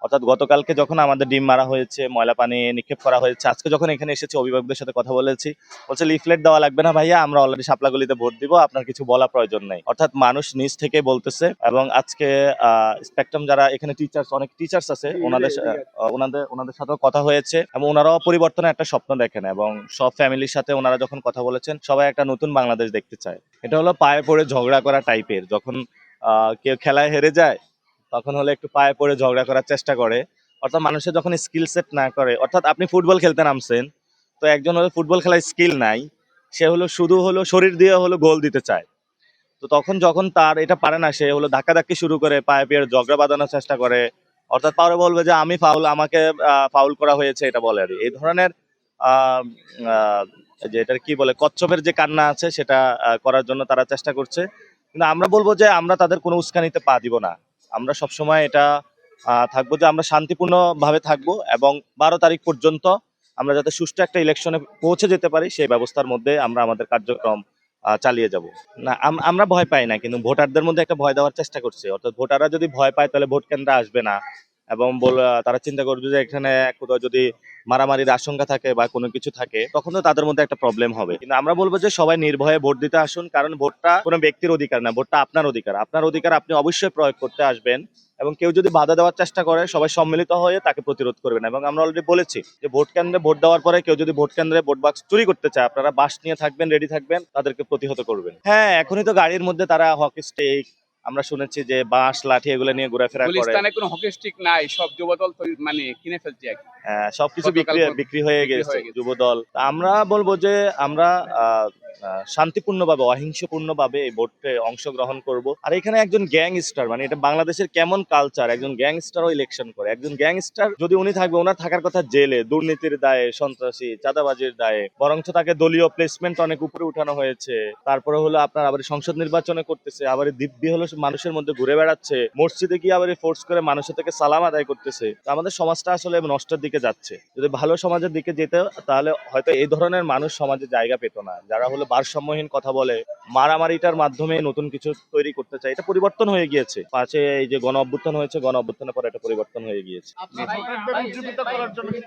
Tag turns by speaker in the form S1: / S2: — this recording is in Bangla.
S1: অর্থাৎ গতকালকে যখন আমাদের ডিম মারা হয়েছে, ময়লা পানি নিক্ষেপ করা হয়েছে, আজকে যখন এখানে এসেছি অভিভাবকদের সাথে কথা বলেছি, বলছে লিফলেট দেওয়া লাগবে না ভাইয়া, আমরা অলরেডি শাপলাগুলিতে ভোট দিব, আপনার কিছু বলা প্রয়োজন নেই। অর্থাৎ মানুষ নিজ থেকে বলতেছে। এবং আজকে স্পেকট্রাম যারা এখানে টিচার্স, অনেক টিচার্স আছে, ওনাদের সাথেও কথা হয়েছে এবং ওনারাও পরিবর্তনের একটা স্বপ্ন দেখেন এবং সব ফ্যামিলির সাথে ওনারা যখন কথা বলেছেন সবাই একটা নতুন বাংলাদেশ দেখতে চায়। এটা হলো পায়ে পড়ে ঝগড়া করা টাইপের, যখন কেউ খেলায় হেরে যায় তখন হলে একটু পায়ে পড়ে ঝগড়া করার চেষ্টা করে। অর্থাৎ মানুষের যখন স্কিল সেট না করে, অর্থাৎ আপনি ফুটবল খেলতে নামছেন, তো একজন হলো ফুটবল খেলার স্কিল নাই, সে হলো শুধু হলো শরীর দিয়ে হলো গোল দিতে চায়। তো তখন যখন তার এটা পারে না, সে হলো ধাক্কাধাক্কি শুরু করে, পায়ে পেয়ে ঝগড়া বাঁধানোর চেষ্টা করে। অর্থাৎ পারে বলবে যে আমি ফাউল, আমাকে ফাউল করা হয়েছে, এটা বলে আর কি। এই ধরনের আহ, আহ, যে এটার কি বলে, কচ্ছপের যে কান্না আছে সেটা করার জন্য তারা চেষ্টা করছে। কিন্তু আমরা বলবো যে আমরা তাদের কোনো উস্কানিতে পা দিব না। আমরা সবসময় এটা থাকবো যে আমরা শান্তিপূর্ণ ভাবে থাকবো এবং 12 তারিখ পর্যন্ত আমরা যাতে সুষ্ঠু একটা ইলেকশনে পৌঁছে যেতে পারি সেই ব্যবস্থার মধ্যে আমরা আমাদের কার্যক্রম চালিয়ে যাব। না, আমরা ভয় পাই না, কিন্তু ভোটারদের মধ্যে একটা ভয় দেওয়ার চেষ্টা করছে। অর্থাৎ ভোটাররা যদি ভয় পায় তাহলে ভোট কেন্দ্রে আসবে না এবং তারা চিন্তা করবে যে এখানে কোথাও যদি মারামারির আশঙ্কা থাকে বা কোনো কিছু থাকে তখন তো তাদের মধ্যে একটা প্রবলেম হবে। কিন্তু আমরা বলবো যে সবাই নির্ভয়ে ভোট দিতে আসুন, কারণ ভোটটা কোনো ব্যক্তির অধিকার না, ভোটটা আপনার অধিকার। আপনার অধিকার আপনি অবশ্যই প্রয়োগ করতে আসবেন এবং কেউ যদি বাধা দেওয়ার চেষ্টা করে সবাই সম্মিলিত হয়ে তাকে প্রতিরোধ করবেন। এবং আমরা অলরেডি বলেছি যে ভোট কেন্দ্রে ভোট দেওয়ার পরে কেউ যদি ভোট কেন্দ্রে ভোট বাক্স চুরি করতে চায়, আপনারা বাস নিয়ে থাকবেন, রেডি থাকবেন, তাদেরকে প্রতিহত করবেন। হ্যাঁ, এখনই তো গাড়ির মধ্যে তারা হকি স্টিক, আমরা শুনেছি যে বাঁশ লাঠি এগুলো নিয়ে ঘোরাফেরা করে।
S2: গুলিস্তানে কোনো হকি স্টিক নাই, সব যুবদল মানে কিনে ফেলছে আর কি।
S1: সবকিছু বিক্রি হয়ে গেছে যুবদল। আমরা বলবো যে আমরা শান্তিপূর্ণভাবে, অহিংসপূর্ণভাবে এই ভোটে অংশগ্রহণ করব। আর এখানে একজন গ্যাংস্টার, মানে এটা বাংলাদেশের কেমন কালচার, একজন গ্যাংস্টারও ইলেকশন করে। একজন গ্যাংস্টার যদি উনি থাকবে, ওনার থাকার কথা জেলে, দুর্নীতির দায়ে, সন্ত্রাসী চাঁদাবাজির দায়ে, বরঞ্চ তাকে দলীয় প্লেসমেন্ট অনেক উপরে উঠানো হয়েছে। তারপরে হলো আপনার আবার সংসদ নির্বাচনে করতেছে, আবার দিব্যি হলো মানুষের মধ্যে ঘুরে বেড়াচ্ছে, মসজিদে গিয়ে আবার ফোর্স করে মানুষের থেকে সালাম আদায় করতেছে। তো আমাদের সমাজটা আসলে নষ্টের দিকে যাচ্ছে। যদি ভালো সমাজের দিকে যেত তাহলে হয়তো এই ধরনের মানুষ সমাজে জায়গা পেত না, যারা হলো ভারসাম্যহীন কথা বলে, মারামারিটার মাধ্যমে নতুন কিছু তৈরি করতে চায়। এটা পরিবর্তন হয়ে গিয়েছে, পাশে এই যে গণ অভ্যুত্থান হয়েছে, গণ অভ্যুত্থানের পরে এটা পরিবর্তন হয়ে গিয়েছে।